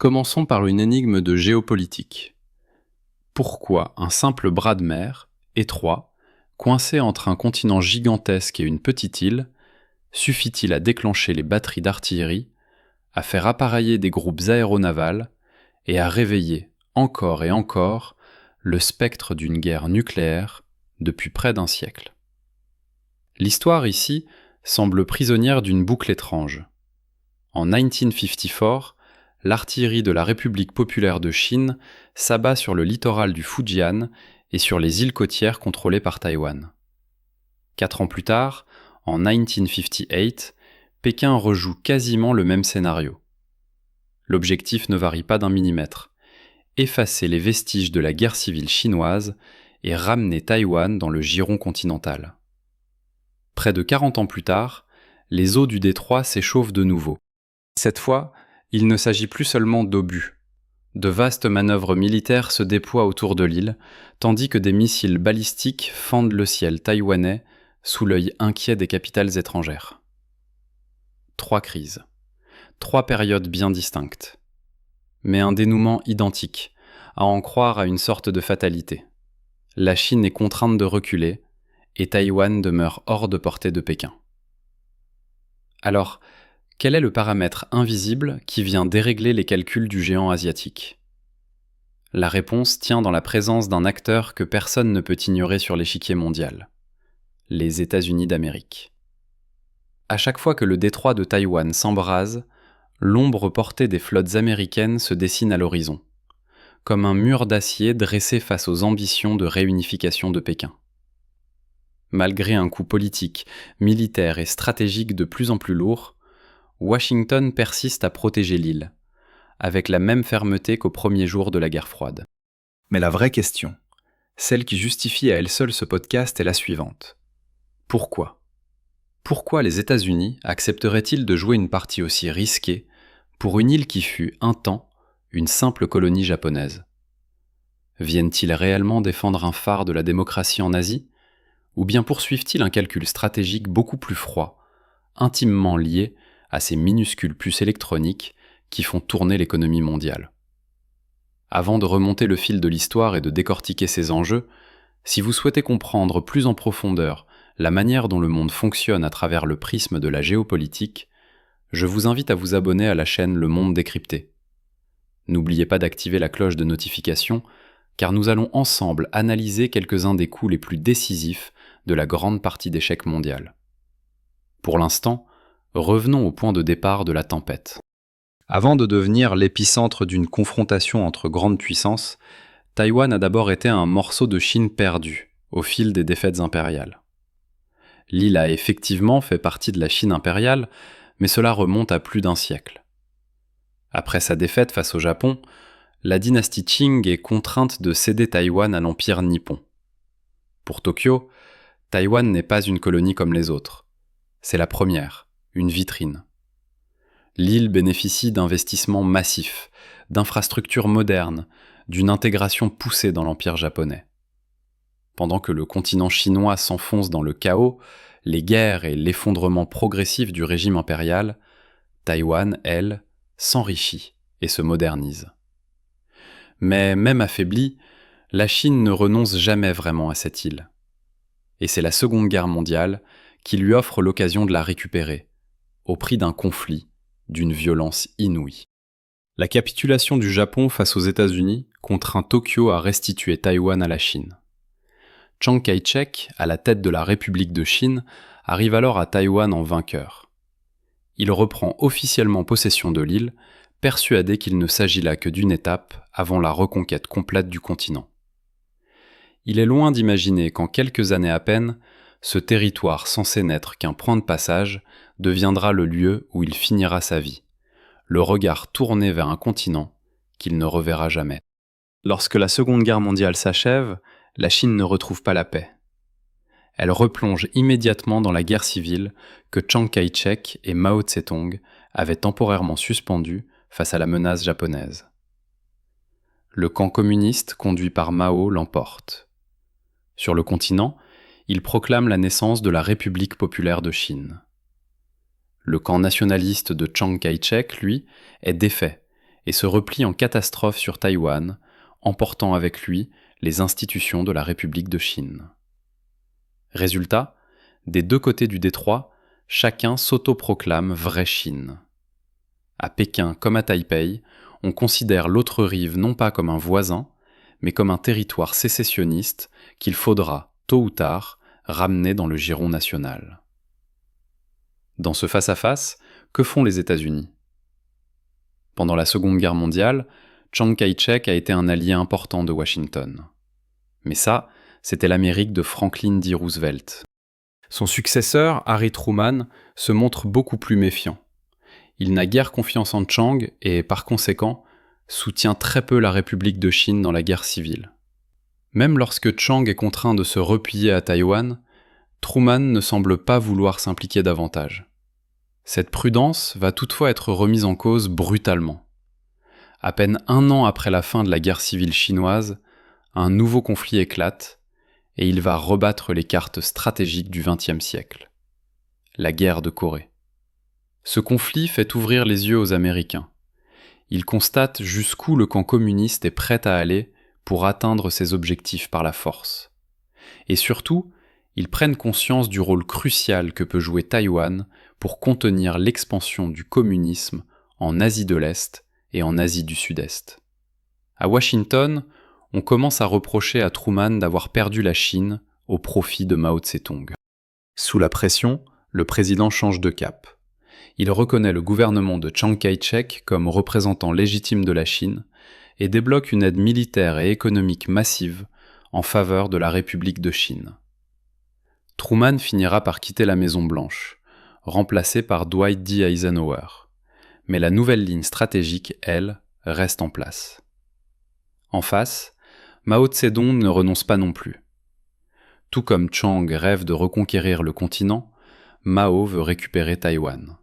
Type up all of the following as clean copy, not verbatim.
Commençons par une énigme de géopolitique. Pourquoi un simple bras de mer, étroit, coincé entre un continent gigantesque et une petite île, suffit-il à déclencher les batteries d'artillerie, à faire appareiller des groupes aéronavals et à réveiller, encore et encore, le spectre d'une guerre nucléaire depuis près d'un siècle? L'histoire ici semble prisonnière d'une boucle étrange. En 1954, l'artillerie de la République populaire de Chine s'abat sur le littoral du Fujian et sur les îles côtières contrôlées par Taïwan. 4 ans plus tard, en 1958, Pékin rejoue quasiment le même scénario. L'objectif ne varie pas d'un millimètre: effacer les vestiges de la guerre civile chinoise et ramener Taïwan dans le giron continental. Près de 40 ans plus tard, les eaux du détroit s'échauffent de nouveau. Cette fois, il ne s'agit plus seulement d'obus. De vastes manœuvres militaires se déploient autour de l'île, tandis que des missiles balistiques fendent le ciel taïwanais sous l'œil inquiet des capitales étrangères. 3 crises. 3 périodes bien distinctes. Mais un dénouement identique, à en croire à une sorte de fatalité. La Chine est contrainte de reculer, et Taïwan demeure hors de portée de Pékin. Alors, quel est le paramètre invisible qui vient dérégler les calculs du géant asiatique? La réponse tient dans la présence d'un acteur que personne ne peut ignorer sur l'échiquier mondial: les États-Unis d'Amérique. À chaque fois que le détroit de Taïwan s'embrase, l'ombre portée des flottes américaines se dessine à l'horizon, comme un mur d'acier dressé face aux ambitions de réunification de Pékin. Malgré un coup politique, militaire et stratégique de plus en plus lourd, Washington persiste à protéger l'île, avec la même fermeté qu'au premier jour de la guerre froide. Mais la vraie question, celle qui justifie à elle seule ce podcast, est la suivante. Pourquoi ? Pourquoi les États-Unis accepteraient-ils de jouer une partie aussi risquée pour une île qui fut, un temps, une simple colonie japonaise? Viennent-ils réellement défendre un phare de la démocratie en Asie ? Ou bien poursuivent-ils un calcul stratégique beaucoup plus froid, intimement lié à ces minuscules puces électroniques qui font tourner l'économie mondiale? Avant de remonter le fil de l'histoire et de décortiquer ces enjeux, si vous souhaitez comprendre plus en profondeur la manière dont le monde fonctionne à travers le prisme de la géopolitique, je vous invite à vous abonner à la chaîne Le Monde Décrypté. N'oubliez pas d'activer la cloche de notification, car nous allons ensemble analyser quelques-uns des coups les plus décisifs de la grande partie d'échec mondial. Pour l'instant, revenons au point de départ de la tempête. Avant de devenir l'épicentre d'une confrontation entre grandes puissances, Taïwan a d'abord été un morceau de Chine perdu au fil des défaites impériales. L'île a effectivement fait partie de la Chine impériale, mais cela remonte à plus d'un siècle. Après sa défaite face au Japon, la dynastie Qing est contrainte de céder Taïwan à l'empire nippon. Pour Tokyo, Taïwan n'est pas une colonie comme les autres. C'est la première, une vitrine. L'île bénéficie d'investissements massifs, d'infrastructures modernes, d'une intégration poussée dans l'empire japonais. Pendant que le continent chinois s'enfonce dans le chaos, les guerres et l'effondrement progressif du régime impérial, Taïwan, elle, s'enrichit et se modernise. Mais même affaiblie, la Chine ne renonce jamais vraiment à cette île. Et c'est la Seconde Guerre mondiale qui lui offre l'occasion de la récupérer, au prix d'un conflit d'une violence inouïe. La capitulation du Japon face aux États-Unis contraint Tokyo à restituer Taïwan à la Chine. Chiang Kai-shek, à la tête de la République de Chine, arrive alors à Taïwan en vainqueur. Il reprend officiellement possession de l'île, persuadé qu'il ne s'agit là que d'une étape avant la reconquête complète du continent. Il est loin d'imaginer qu'en quelques années à peine, ce territoire censé n'être qu'un point de passage deviendra le lieu où il finira sa vie, le regard tourné vers un continent qu'il ne reverra jamais. Lorsque la Seconde Guerre mondiale s'achève, la Chine ne retrouve pas la paix. Elle replonge immédiatement dans la guerre civile que Chiang Kai-shek et Mao Tse-tung avaient temporairement suspendue face à la menace japonaise. Le camp communiste conduit par Mao l'emporte. Sur le continent, il proclame la naissance de la République populaire de Chine. Le camp nationaliste de Chiang Kai-shek, lui, est défait et se replie en catastrophe sur Taïwan, emportant avec lui les institutions de la République de Chine. Résultat, des deux côtés du détroit, chacun s'autoproclame vraie Chine. À Pékin comme à Taipei, on considère l'autre rive non pas comme un voisin, mais comme un territoire sécessionniste qu'il faudra, tôt ou tard, ramener dans le giron national. Dans ce face-à-face, que font les États-Unis ? Pendant la Seconde Guerre mondiale, Chiang Kai-shek a été un allié important de Washington. Mais ça, c'était l'Amérique de Franklin D. Roosevelt. Son successeur, Harry Truman, se montre beaucoup plus méfiant. Il n'a guère confiance en Chiang et, par conséquent, soutient très peu la République de Chine dans la guerre civile. Même lorsque Chiang est contraint de se replier à Taïwan, Truman ne semble pas vouloir s'impliquer davantage. Cette prudence va toutefois être remise en cause brutalement. À peine un an après la fin de la guerre civile chinoise, un nouveau conflit éclate et il va rebattre les cartes stratégiques du XXe siècle. La guerre de Corée. Ce conflit fait ouvrir les yeux aux Américains. Ils constatent jusqu'où le camp communiste est prêt à aller pour atteindre ses objectifs par la force. Et surtout, ils prennent conscience du rôle crucial que peut jouer Taïwan pour contenir l'expansion du communisme en Asie de l'Est et en Asie du Sud-Est. À Washington, on commence à reprocher à Truman d'avoir perdu la Chine au profit de Mao Tse-tung. Sous la pression, le président change de cap. Il reconnaît le gouvernement de Chiang Kai-shek comme représentant légitime de la Chine et débloque une aide militaire et économique massive en faveur de la République de Chine. Truman finira par quitter la Maison-Blanche, remplacé par Dwight D. Eisenhower. Mais la nouvelle ligne stratégique, elle, reste en place. En face, Mao Tse-tung ne renonce pas non plus. Tout comme Chiang rêve de reconquérir le continent, Mao veut récupérer Taïwan.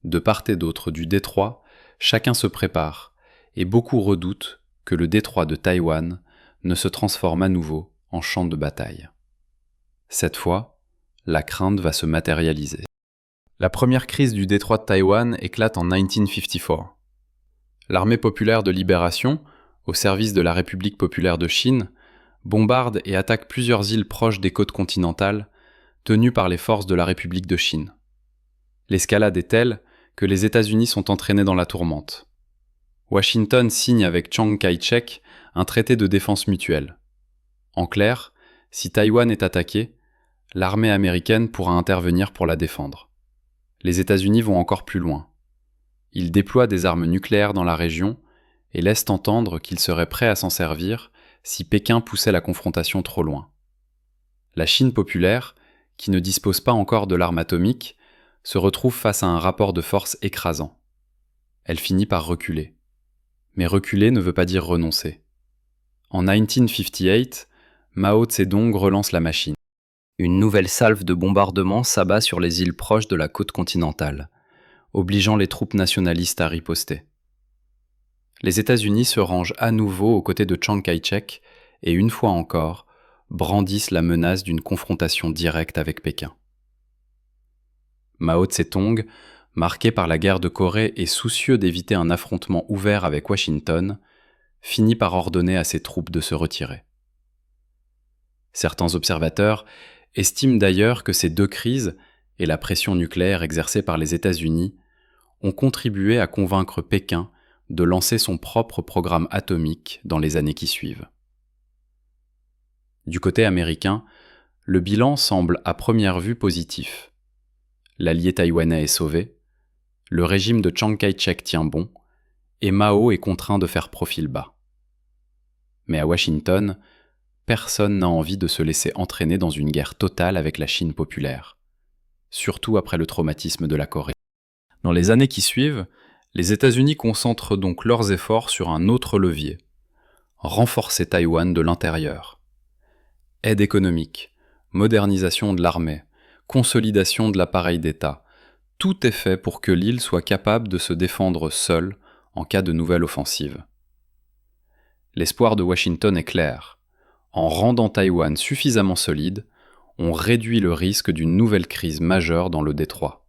De part et d'autre du détroit, chacun se prépare, et beaucoup redoutent que le détroit de Taïwan ne se transforme à nouveau en champ de bataille. Cette fois, la crainte va se matérialiser. La première crise du détroit de Taïwan éclate en 1954. L'armée populaire de libération, au service de la République populaire de Chine, bombarde et attaque plusieurs îles proches des côtes continentales, tenues par les forces de la République de Chine. L'escalade est telle que les États-Unis sont entraînés dans la tourmente. Washington signe avec Chiang Kai-shek un traité de défense mutuelle. En clair, si Taïwan est attaqué, l'armée américaine pourra intervenir pour la défendre. Les États-Unis vont encore plus loin. Ils déploient des armes nucléaires dans la région et laissent entendre qu'ils seraient prêts à s'en servir si Pékin poussait la confrontation trop loin. La Chine populaire, qui ne dispose pas encore de l'arme atomique, se retrouve face à un rapport de force écrasant. Elle finit par reculer. Mais reculer ne veut pas dire renoncer. En 1958, Mao Tse-tung relance la machine. Une nouvelle salve de bombardements s'abat sur les îles proches de la côte continentale, obligeant les troupes nationalistes à riposter. Les États-Unis se rangent à nouveau aux côtés de Chiang Kai-shek et, une fois encore, brandissent la menace d'une confrontation directe avec Pékin. Mao Tse-tung, marqué par la guerre de Corée et soucieux d'éviter un affrontement ouvert avec Washington, finit par ordonner à ses troupes de se retirer. Certains observateurs estiment d'ailleurs que ces deux crises et la pression nucléaire exercée par les États-Unis ont contribué à convaincre Pékin de lancer son propre programme atomique dans les années qui suivent. Du côté américain, le bilan semble à première vue positif. L'allié taïwanais est sauvé, le régime de Chiang Kai-shek tient bon, et Mao est contraint de faire profil bas. Mais à Washington, personne n'a envie de se laisser entraîner dans une guerre totale avec la Chine populaire, surtout après le traumatisme de la Corée. Dans les années qui suivent, les États-Unis concentrent donc leurs efforts sur un autre levier, renforcer Taïwan de l'intérieur. Aide économique, modernisation de l'armée, consolidation de l'appareil d'État, tout est fait pour que l'île soit capable de se défendre seule en cas de nouvelle offensive. L'espoir de Washington est clair. En rendant Taïwan suffisamment solide, on réduit le risque d'une nouvelle crise majeure dans le détroit.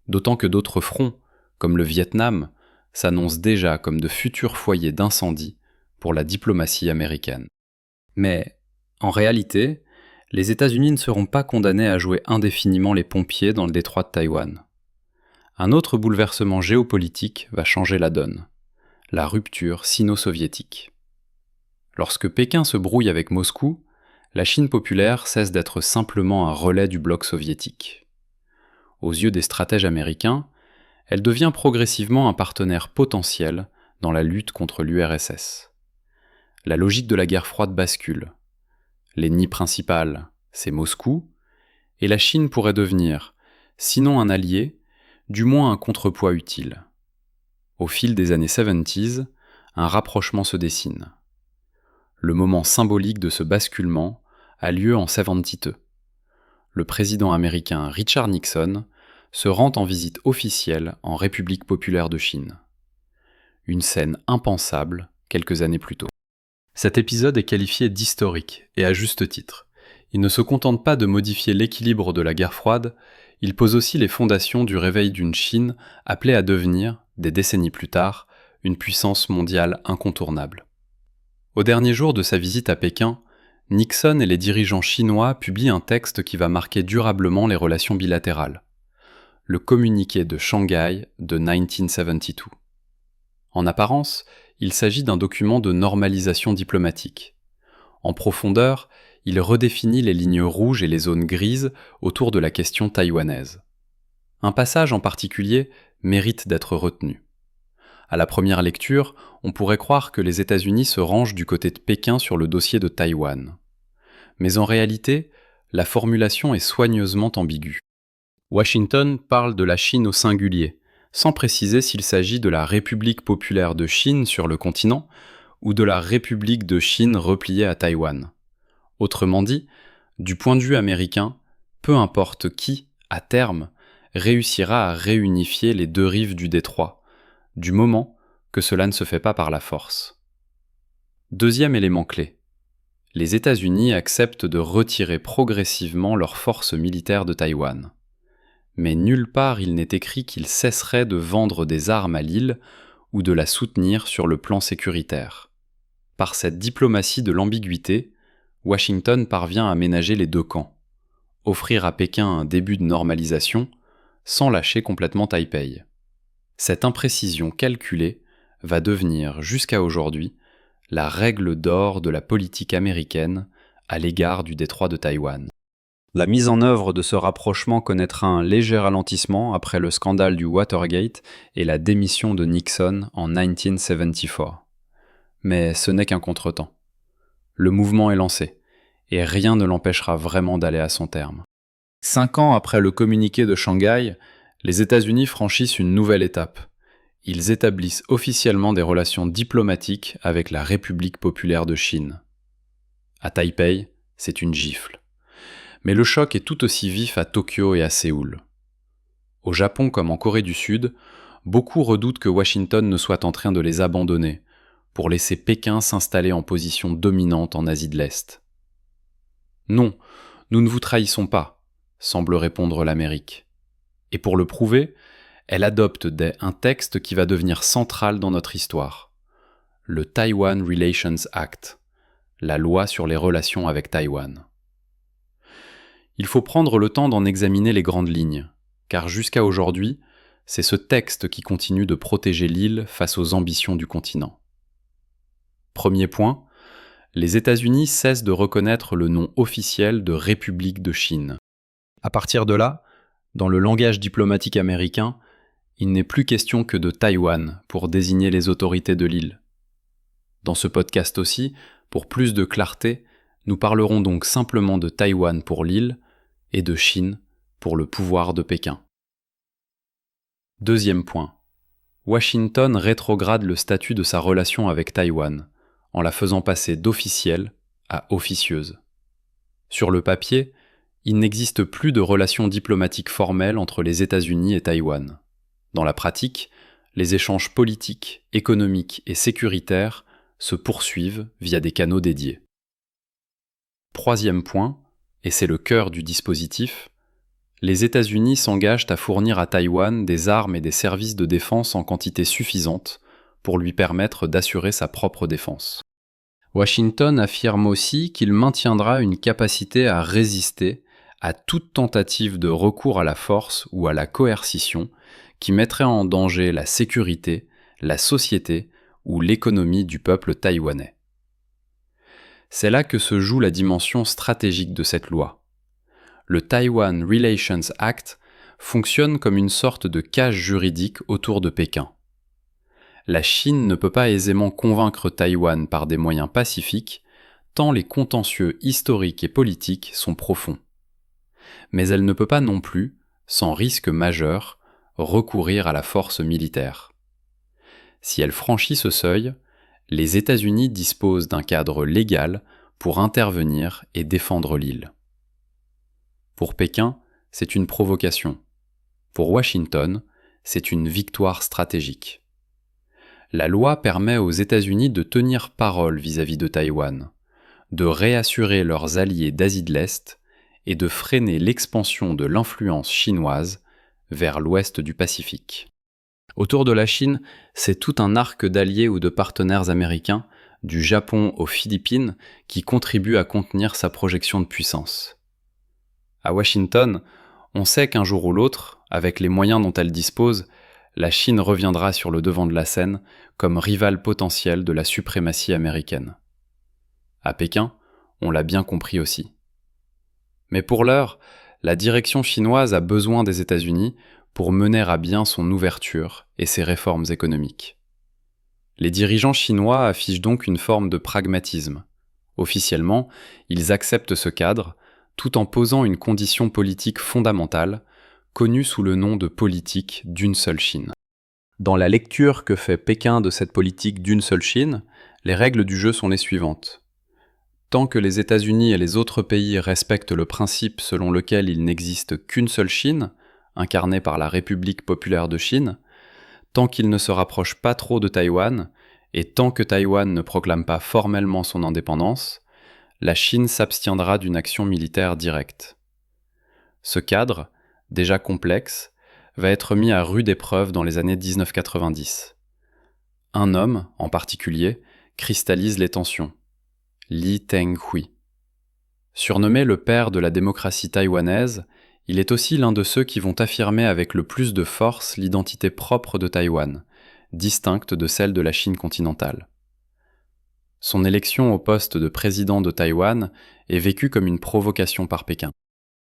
D'autant que d'autres fronts, comme le Vietnam, s'annoncent déjà comme de futurs foyers d'incendie pour la diplomatie américaine. Mais, en réalité, les États-Unis ne seront pas condamnés à jouer indéfiniment les pompiers dans le détroit de Taïwan. Un autre bouleversement géopolitique va changer la donne, la rupture sino-soviétique. Lorsque Pékin se brouille avec Moscou, la Chine populaire cesse d'être simplement un relais du bloc soviétique. Aux yeux des stratèges américains, elle devient progressivement un partenaire potentiel dans la lutte contre l'URSS. La logique de la guerre froide bascule. L'ennemi principal, c'est Moscou, et la Chine pourrait devenir, sinon un allié, du moins un contrepoids utile. Au fil des années 70s, un rapprochement se dessine. Le moment symbolique de ce basculement a lieu en 72. Le président américain Richard Nixon se rend en visite officielle en République populaire de Chine. Une scène impensable quelques années plus tôt. Cet épisode est qualifié d'historique, et à juste titre. Il ne se contente pas de modifier l'équilibre de la guerre froide, il pose aussi les fondations du réveil d'une Chine appelée à devenir, des décennies plus tard, une puissance mondiale incontournable. Au dernier jour de sa visite à Pékin, Nixon et les dirigeants chinois publient un texte qui va marquer durablement les relations bilatérales. Le communiqué de Shanghai de 1972. En apparence, il s'agit d'un document de normalisation diplomatique. En profondeur, il redéfinit les lignes rouges et les zones grises autour de la question taïwanaise. Un passage en particulier mérite d'être retenu. À la première lecture, on pourrait croire que les États-Unis se rangent du côté de Pékin sur le dossier de Taïwan. Mais en réalité, la formulation est soigneusement ambiguë. Washington parle de la Chine au singulier, sans préciser s'il s'agit de la République populaire de Chine sur le continent ou de la République de Chine repliée à Taïwan. Autrement dit, du point de vue américain, peu importe qui, à terme, réussira à réunifier les deux rives du détroit, du moment que cela ne se fait pas par la force. Deuxième élément clé. Les États-Unis acceptent de retirer progressivement leurs forces militaires de Taïwan. Mais nulle part il n'est écrit qu'ils cesseraient de vendre des armes à l'île ou de la soutenir sur le plan sécuritaire. Par cette diplomatie de l'ambiguïté, Washington parvient à ménager les deux camps, offrir à Pékin un début de normalisation sans lâcher complètement Taipei. Cette imprécision calculée va devenir, jusqu'à aujourd'hui, la règle d'or de la politique américaine à l'égard du détroit de Taïwan. La mise en œuvre de ce rapprochement connaîtra un léger ralentissement après le scandale du Watergate et la démission de Nixon en 1974. Mais ce n'est qu'un contretemps. Le mouvement est lancé, et rien ne l'empêchera vraiment d'aller à son terme. 5 ans après le communiqué de Shanghai, les États-Unis franchissent une nouvelle étape. Ils établissent officiellement des relations diplomatiques avec la République populaire de Chine. À Taipei, c'est une gifle. Mais le choc est tout aussi vif à Tokyo et à Séoul. Au Japon comme en Corée du Sud, beaucoup redoutent que Washington ne soit en train de les abandonner, pour laisser Pékin s'installer en position dominante en Asie de l'Est. Non, nous ne vous trahissons pas, semble répondre l'Amérique. Et pour le prouver, elle adopte un texte qui va devenir central dans notre histoire. Le Taiwan Relations Act, la loi sur les relations avec Taïwan. Il faut prendre le temps d'en examiner les grandes lignes, car jusqu'à aujourd'hui, c'est ce texte qui continue de protéger l'île face aux ambitions du continent. Premier point, les États-Unis cessent de reconnaître le nom officiel de République de Chine. À partir de là, dans le langage diplomatique américain, il n'est plus question que de Taïwan pour désigner les autorités de l'île. Dans ce podcast aussi, pour plus de clarté, nous parlerons donc simplement de Taïwan pour l'île et de Chine pour le pouvoir de Pékin. Deuxième point. Washington rétrograde le statut de sa relation avec Taïwan, en la faisant passer d'officielle à officieuse. Sur le papier, il n'existe plus de relations diplomatiques formelles entre les États-Unis et Taïwan. Dans la pratique, les échanges politiques, économiques et sécuritaires se poursuivent via des canaux dédiés. Troisième point, et c'est le cœur du dispositif, Les États-Unis s'engagent à fournir à Taïwan des armes et des services de défense en quantité suffisante pour lui permettre d'assurer sa propre défense. Washington affirme aussi qu'il maintiendra une capacité à résister à toute tentative de recours à la force ou à la coercition qui mettrait en danger la sécurité, la société ou l'économie du peuple taïwanais. C'est là que se joue la dimension stratégique de cette loi. Le Taiwan Relations Act fonctionne comme une sorte de cage juridique autour de Pékin. La Chine ne peut pas aisément convaincre Taïwan par des moyens pacifiques, tant les contentieux historiques et politiques sont profonds. Mais elle ne peut pas non plus, sans risque majeur, recourir à la force militaire. Si elle franchit ce seuil, les États-Unis disposent d'un cadre légal pour intervenir et défendre l'île. Pour Pékin, c'est une provocation. Pour Washington, c'est une victoire stratégique. La loi permet aux États-Unis de tenir parole vis-à-vis de Taïwan, de réassurer leurs alliés d'Asie de l'Est et de freiner l'expansion de l'influence chinoise vers l'ouest du Pacifique. Autour de la Chine, c'est tout un arc d'alliés ou de partenaires américains, du Japon aux Philippines, qui contribuent à contenir sa projection de puissance. À Washington, on sait qu'un jour ou l'autre, avec les moyens dont elle dispose, la Chine reviendra sur le devant de la scène comme rival potentiel de la suprématie américaine. À Pékin, on l'a bien compris aussi. Mais pour l'heure, la direction chinoise a besoin des États-Unis pour mener à bien son ouverture et ses réformes économiques. Les dirigeants chinois affichent donc une forme de pragmatisme. Officiellement, ils acceptent ce cadre, tout en posant une condition politique fondamentale, connue sous le nom de politique d'une seule Chine. Dans la lecture que fait Pékin de cette politique d'une seule Chine, les règles du jeu sont les suivantes. Tant que les États-Unis et les autres pays respectent le principe selon lequel il n'existe qu'une seule Chine, incarnée par la République populaire de Chine, tant qu'ils ne se rapprochent pas trop de Taïwan, et tant que Taïwan ne proclame pas formellement son indépendance, la Chine s'abstiendra d'une action militaire directe. Ce cadre, déjà complexe, va être mis à rude épreuve dans les années 1990. Un homme, en particulier, cristallise les tensions. Lee Teng-hui. Surnommé le père de la démocratie taïwanaise, il est aussi l'un de ceux qui vont affirmer avec le plus de force l'identité propre de Taïwan, distincte de celle de la Chine continentale. Son élection au poste de président de Taïwan est vécue comme une provocation par Pékin.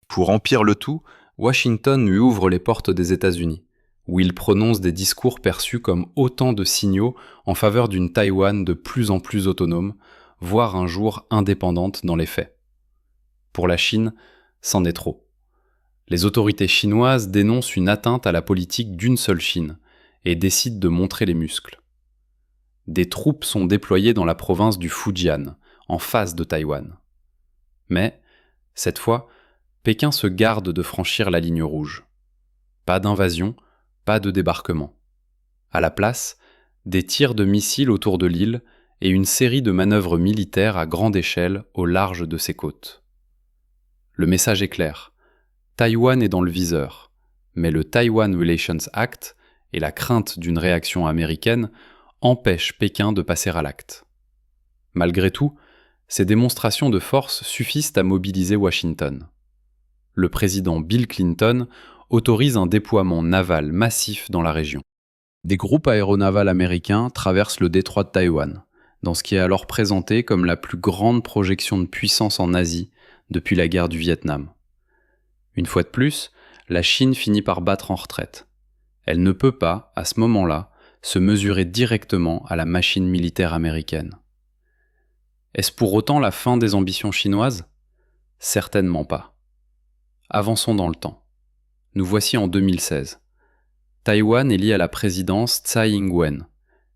Pour empire le tout, Washington lui ouvre les portes des États-Unis, où il prononce des discours perçus comme autant de signaux en faveur d'une Taïwan de plus en plus autonome, voire un jour indépendante dans les faits. Pour la Chine, c'en est trop. Les autorités chinoises dénoncent une atteinte à la politique d'une seule Chine et décident de montrer les muscles. Des troupes sont déployées dans la province du Fujian, en face de Taïwan. Mais, cette fois, Pékin se garde de franchir la ligne rouge. Pas d'invasion, pas de débarquement. À la place, des tirs de missiles autour de l'île et une série de manœuvres militaires à grande échelle au large de ses côtes. Le message est clair. Taïwan est dans le viseur, mais le Taiwan Relations Act et la crainte d'une réaction américaine empêchent Pékin de passer à l'acte. Malgré tout, ces démonstrations de force suffisent à mobiliser Washington. Le président Bill Clinton autorise un déploiement naval massif dans la région. Des groupes aéronavals américains traversent le détroit de Taïwan, dans ce qui est alors présenté comme la plus grande projection de puissance en Asie depuis la guerre du Vietnam. Une fois de plus, la Chine finit par battre en retraite. Elle ne peut pas, à ce moment-là, se mesurer directement à la machine militaire américaine. Est-ce pour autant la fin des ambitions chinoises ? Certainement pas. Avançons dans le temps. Nous voici en 2016. Taïwan est lié à la présidence Tsai Ing-wen,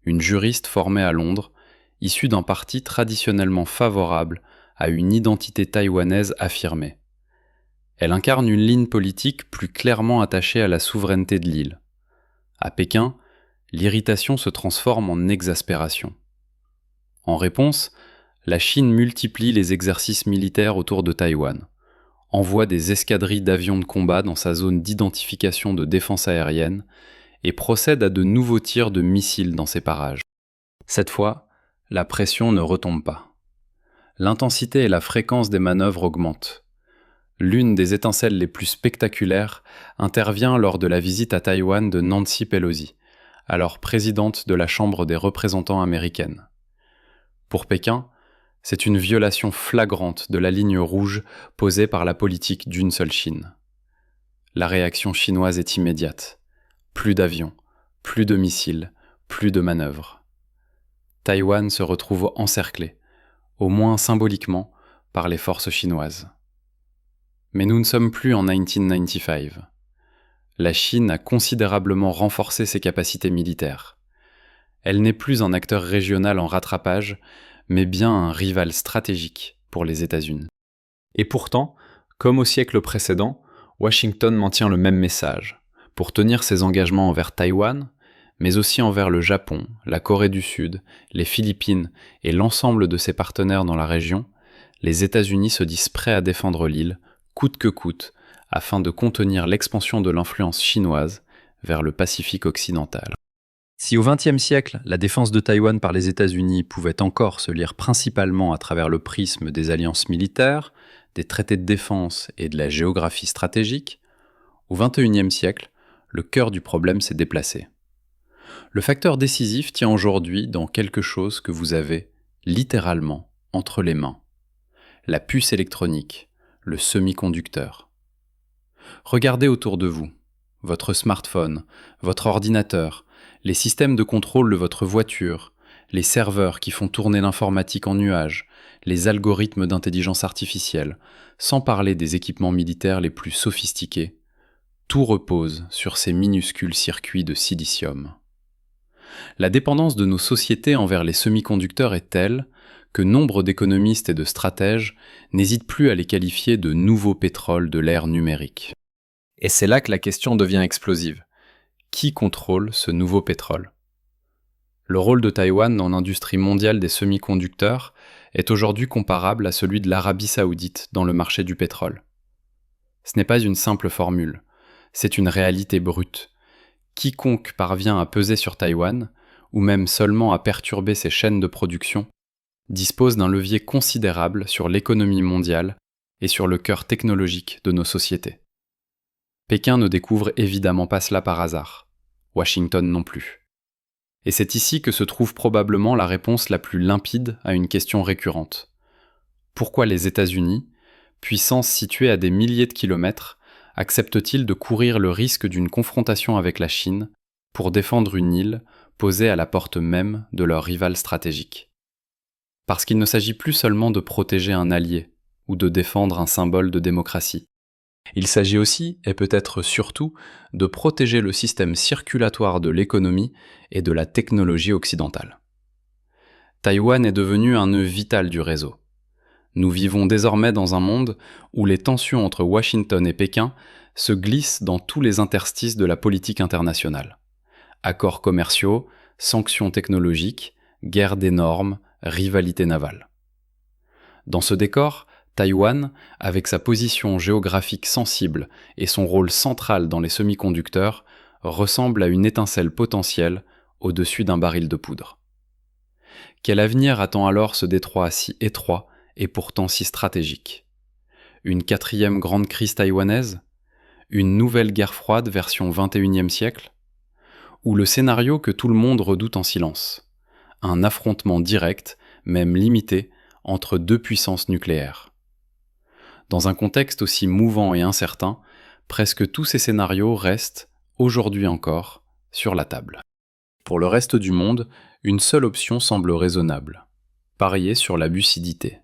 une juriste formée à Londres, issue d'un parti traditionnellement favorable à une identité taïwanaise affirmée. Elle incarne une ligne politique plus clairement attachée à la souveraineté de l'île. À Pékin, l'irritation se transforme en exaspération. En réponse, la Chine multiplie les exercices militaires autour de Taïwan, envoie des escadrilles d'avions de combat dans sa zone d'identification de défense aérienne et procède à de nouveaux tirs de missiles dans ces parages. Cette fois, la pression ne retombe pas. L'intensité et la fréquence des manœuvres augmentent. L'une des étincelles les plus spectaculaires intervient lors de la visite à Taïwan de Nancy Pelosi, alors présidente de la Chambre des représentants américaine. Pour Pékin, c'est une violation flagrante de la ligne rouge posée par la politique d'une seule Chine. La réaction chinoise est immédiate. Plus d'avions, plus de missiles, plus de manœuvres. Taïwan se retrouve encerclé, au moins symboliquement, par les forces chinoises. Mais nous ne sommes plus en 1995. La Chine a considérablement renforcé ses capacités militaires. Elle n'est plus un acteur régional en rattrapage, mais bien un rival stratégique pour les États-Unis. Et pourtant, comme au siècle précédent, Washington maintient le même message. Pour tenir ses engagements envers Taïwan, mais aussi envers le Japon, la Corée du Sud, les Philippines et l'ensemble de ses partenaires dans la région, les États-Unis se disent prêts à défendre l'île, coûte que coûte, afin de contenir l'expansion de l'influence chinoise vers le Pacifique occidental. Si au XXe siècle, la défense de Taïwan par les États-Unis pouvait encore se lire principalement à travers le prisme des alliances militaires, des traités de défense et de la géographie stratégique, au XXIe siècle, le cœur du problème s'est déplacé. Le facteur décisif tient aujourd'hui dans quelque chose que vous avez, littéralement, entre les mains. La puce électronique, le semi-conducteur. Regardez autour de vous, votre smartphone, votre ordinateur, les systèmes de contrôle de votre voiture, les serveurs qui font tourner l'informatique en nuage, les algorithmes d'intelligence artificielle, sans parler des équipements militaires les plus sophistiqués, tout repose sur ces minuscules circuits de silicium. La dépendance de nos sociétés envers les semi-conducteurs est telle que nombre d'économistes et de stratèges n'hésitent plus à les qualifier de nouveaux pétroles de l'ère numérique. Et c'est là que la question devient explosive. Qui contrôle ce nouveau pétrole ? Le rôle de Taïwan dans l'industrie mondiale des semi-conducteurs est aujourd'hui comparable à celui de l'Arabie Saoudite dans le marché du pétrole. Ce n'est pas une simple formule, c'est une réalité brute. Quiconque parvient à peser sur Taïwan, ou même seulement à perturber ses chaînes de production, dispose d'un levier considérable sur l'économie mondiale et sur le cœur technologique de nos sociétés. Pékin ne découvre évidemment pas cela par hasard, Washington non plus. Et c'est ici que se trouve probablement la réponse la plus limpide à une question récurrente. Pourquoi les États-Unis, puissance située à des milliers de kilomètres, acceptent-ils de courir le risque d'une confrontation avec la Chine pour défendre une île posée à la porte même de leur rival stratégique ? Parce qu'il ne s'agit plus seulement de protéger un allié ou de défendre un symbole de démocratie. Il s'agit aussi, et peut-être surtout, de protéger le système circulatoire de l'économie et de la technologie occidentale. Taïwan est devenu un nœud vital du réseau. Nous vivons désormais dans un monde où les tensions entre Washington et Pékin se glissent dans tous les interstices de la politique internationale. Accords commerciaux, sanctions technologiques, guerre des normes, rivalité navale. Dans ce décor, Taïwan, avec sa position géographique sensible et son rôle central dans les semi-conducteurs, ressemble à une étincelle potentielle au-dessus d'un baril de poudre. Quel avenir attend alors ce détroit si étroit et pourtant si stratégique ? Une quatrième grande crise taïwanaise ? Une nouvelle guerre froide version 21e siècle ? Ou le scénario que tout le monde redoute en silence ? Un affrontement direct, même limité, entre deux puissances nucléaires. Dans un contexte aussi mouvant et incertain, presque tous ces scénarios restent, aujourd'hui encore, sur la table. Pour le reste du monde, une seule option semble raisonnable. Parier sur la lucidité.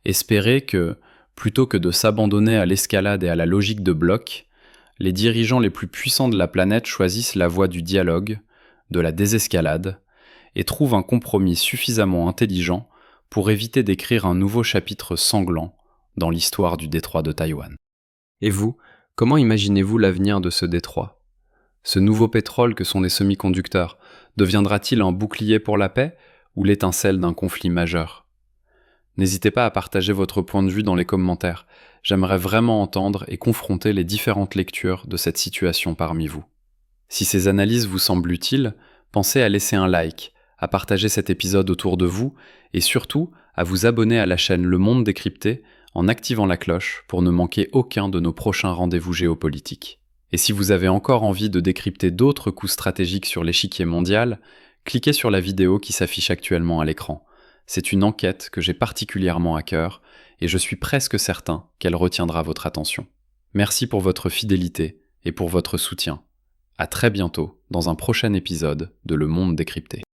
Espérer que, plutôt que de s'abandonner à l'escalade et à la logique de bloc, les dirigeants les plus puissants de la planète choisissent la voie du dialogue, de la désescalade, et trouvent un compromis suffisamment intelligent pour éviter d'écrire un nouveau chapitre sanglant dans l'histoire du détroit de Taïwan. Et vous, comment imaginez-vous l'avenir de ce détroit ? Ce nouveau pétrole que sont les semi-conducteurs deviendra-t-il un bouclier pour la paix ou l'étincelle d'un conflit majeur ? N'hésitez pas à partager votre point de vue dans les commentaires. J'aimerais vraiment entendre et confronter les différentes lectures de cette situation parmi vous. Si ces analyses vous semblent utiles, pensez à laisser un like, à partager cet épisode autour de vous et surtout à vous abonner à la chaîne Le Monde Décrypté en activant la cloche pour ne manquer aucun de nos prochains rendez-vous géopolitiques. Et si vous avez encore envie de décrypter d'autres coups stratégiques sur l'échiquier mondial, cliquez sur la vidéo qui s'affiche actuellement à l'écran. C'est une enquête que j'ai particulièrement à cœur et je suis presque certain qu'elle retiendra votre attention. Merci pour votre fidélité et pour votre soutien. À très bientôt dans un prochain épisode de Le Monde Décrypté.